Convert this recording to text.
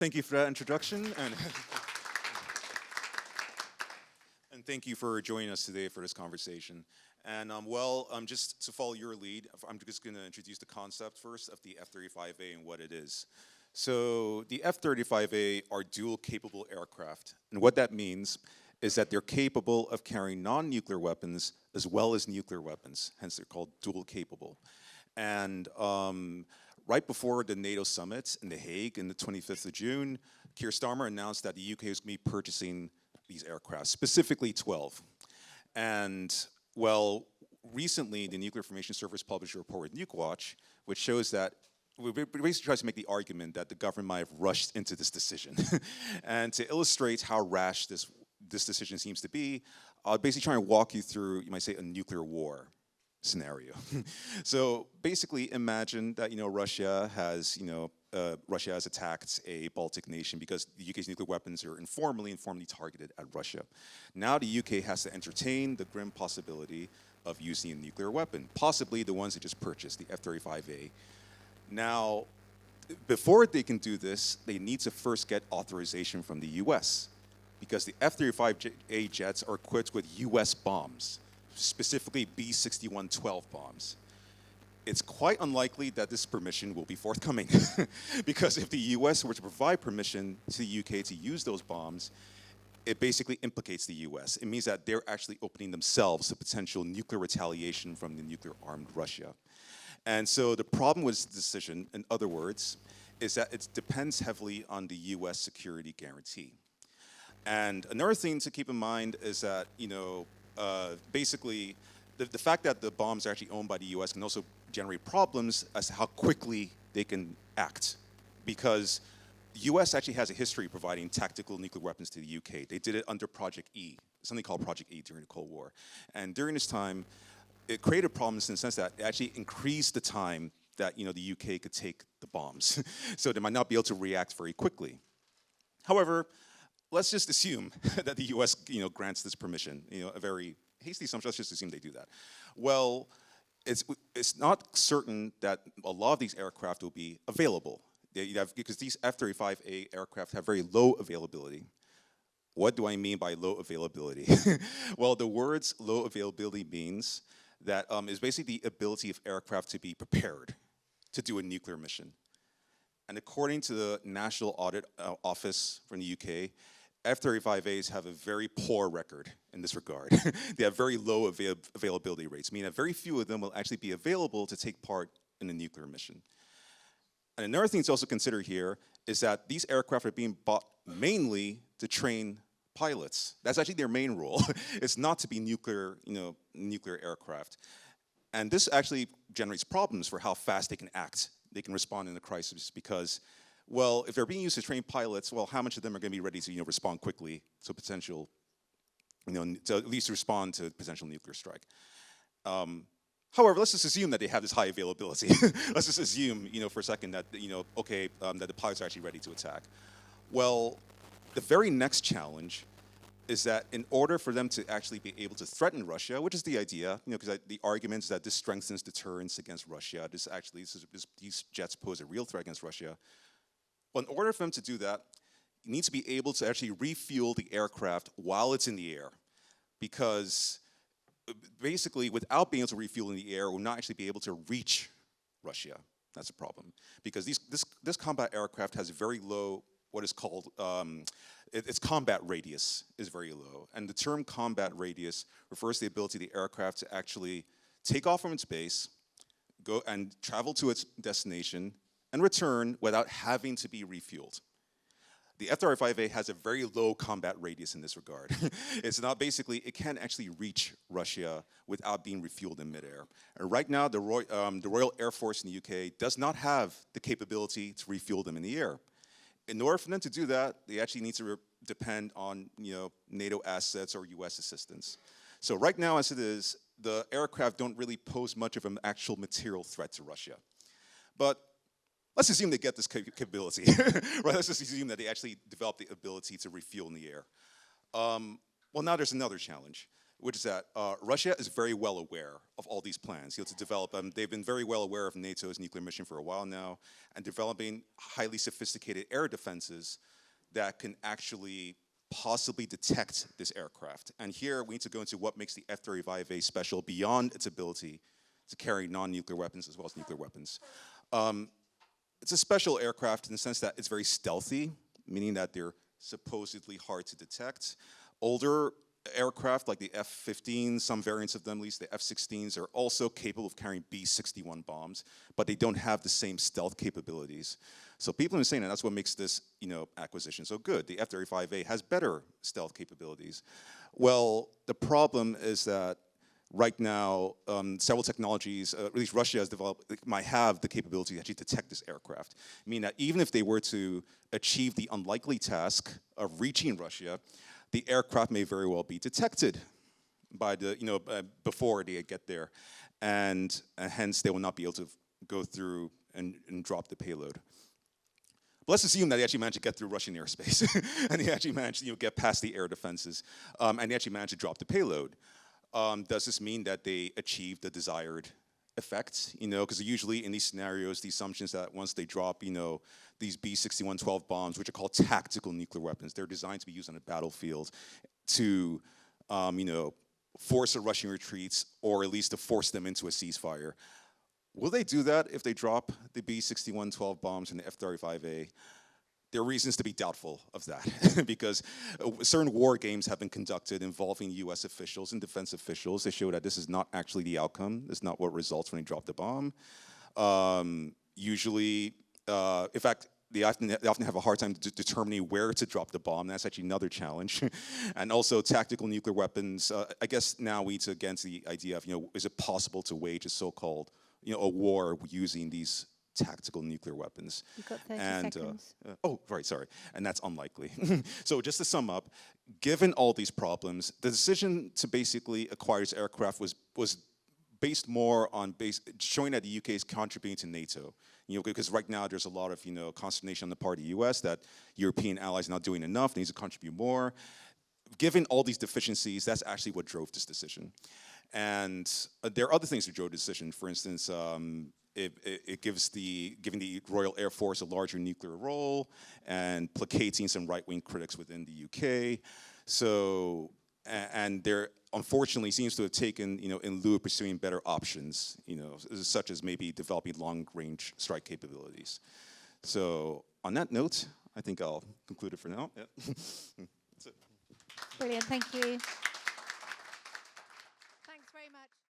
Thank you for that introduction, and and thank you for joining us today for this conversation. And just to follow your lead, I'm just going to introduce the concept first of the F-35A and what it is. So the F-35A are dual-capable aircraft, and what that means is that they're capable of carrying non-nuclear weapons as well as nuclear weapons. Hence, they're called dual-capable. And right before the NATO summit in The Hague on the 25th of June, Keir Starmer announced that the UK is going to be purchasing these aircraft, specifically 12. And, well, recently the Nuclear Information Service published a report with NukeWatch, which shows that we basically tries to make the argument that the government might have rushed into this decision. And to illustrate how rash this decision seems to be, I'll basically try and walk you through, you might say, a nuclear war scenario. So basically imagine that, Russia has attacked a Baltic nation because the UK's nuclear weapons are informally targeted at Russia. Now the UK has to entertain the grim possibility of using a nuclear weapon, possibly the ones they just purchased, the F-35A. Now, before they can do this, they need to first get authorization from the US, because the F-35A jets are equipped with US bombs, specifically B-6112 bombs. It's quite unlikely that this permission will be forthcoming, because if the US were to provide permission to the UK to use those bombs, it basically implicates the US. It means that they're actually opening themselves to potential nuclear retaliation from the nuclear-armed Russia. And so the problem with this decision, in other words, is that it depends heavily on the US security guarantee. And another thing to keep in mind is that, basically, the fact that the bombs are actually owned by the US can also generate problems as to how quickly they can act. Because the US actually has a history of providing tactical nuclear weapons to the UK. They did it under Project E, something called Project E during the Cold War. And during this time, it created problems in the sense that it actually increased the time that the UK could take the bombs. So they might not be able to react very quickly. However, let's just assume that the US grants this permission, a very hasty assumption. Let's just assume they do that. Well, it's not certain that a lot of these aircraft will be available. Because these F-35A aircraft have very low availability. What do I mean by low availability? Well, the words low availability means that is basically the ability of aircraft to be prepared to do a nuclear mission. And according to the National Audit Office from the UK, F-35As have a very poor record in this regard. They have very low availability rates, meaning that very few of them will actually be available to take part in a nuclear mission. And another thing to also consider here is that these aircraft are being bought mainly to train pilots. That's actually their main role. It's not to be nuclear aircraft. And this actually generates problems for how fast they can act. They can respond in a crisis because, well, if they're being used to train pilots, well, how much of them are going to be ready to respond quickly to potential, to at least respond to potential nuclear strike. However, let's just assume that they have this high availability. Let's just assume, for a second that, that the pilots are actually ready to attack. Well, the very next challenge is that in order for them to actually be able to threaten Russia, which is the idea, because the argument is that this strengthens deterrence against Russia. These jets pose a real threat against Russia. Well, in order for them to do that, you need to be able to actually refuel the aircraft while it's in the air, because basically, without being able to refuel in the air, we'll not actually be able to reach Russia. That's a problem, because this combat aircraft has very low, what is called, its combat radius is very low. And the term combat radius refers to the ability of the aircraft to actually take off from its base, go and travel to its destination, and return without having to be refueled. The F-35A has a very low combat radius in this regard. It's not basically, it can't actually reach Russia without being refueled in midair. And right now, the Royal Air Force in the UK does not have the capability to refuel them in the air. In order for them to do that, they actually need to depend on NATO assets or US assistance. So right now, as it is, the aircraft don't really pose much of an actual material threat to Russia. But let's assume they get this capability, right? Let's just assume that they actually develop the ability to refuel in the air. Well, now there's another challenge. which is that Russia is very well aware of all these plans. To develop them, they've been very well aware of NATO's nuclear mission for a while now, and developing highly sophisticated air defenses that can actually possibly detect this aircraft. And here we need to go into what makes the F-35A special beyond its ability to carry non-nuclear weapons as well as nuclear weapons. It's a special aircraft in the sense that it's very stealthy, meaning that they're supposedly hard to detect. Older aircraft like the F-15, some variants of them, at least the F-16s, are also capable of carrying B-61 bombs, but they don't have the same stealth capabilities. So people are saying that that's what makes this, acquisition so good. The F-35A has better stealth capabilities. Well, the problem is that right now, several technologies, at least Russia has developed, might have the capability to actually detect this aircraft. Meaning that even if they were to achieve the unlikely task of reaching Russia, the aircraft may very well be detected by the, before they get there, and hence they will not be able to go through and drop the payload. But let's assume that they actually managed to get through Russian airspace, and they actually managed to get past the air defenses, and they actually managed to drop the payload. Does this mean that they achieved the desired effect? Because usually in these scenarios, the assumption is that once they drop, these B-61-12 bombs, which are called tactical nuclear weapons, they're designed to be used on a battlefield to, force a Russian retreat, or at least to force them into a ceasefire. Will they do that if they drop the B-61-12 bombs in the F-35A? There are reasons to be doubtful of that because certain war games have been conducted involving US officials and defense officials. They show that this is not actually the outcome. This is not what results when they drop the bomb. Usually, in fact, they often have a hard time determining where to drop the bomb. That's actually another challenge. And also tactical nuclear weapons. I guess now we need to get to the idea of, is it possible to wage a so-called, a war using these tactical nuclear weapons. You've got 30 seconds. Sorry. And that's unlikely. So just to sum up, given all these problems, the decision to basically acquire this aircraft was based more on showing that the UK is contributing to NATO. Because right now there's a lot of consternation on the part of the US that European allies are not doing enough, they need to contribute more. Given all these deficiencies, that's actually what drove this decision. And there are other things that drove the decision. For instance, it giving the Royal Air Force a larger nuclear role and placating some right-wing critics within the UK. So, and there unfortunately seems to have taken, in lieu of pursuing better options, such as maybe developing long-range strike capabilities. So, on that note, I think I'll conclude it for now. Yeah. That's it. Brilliant, thank you.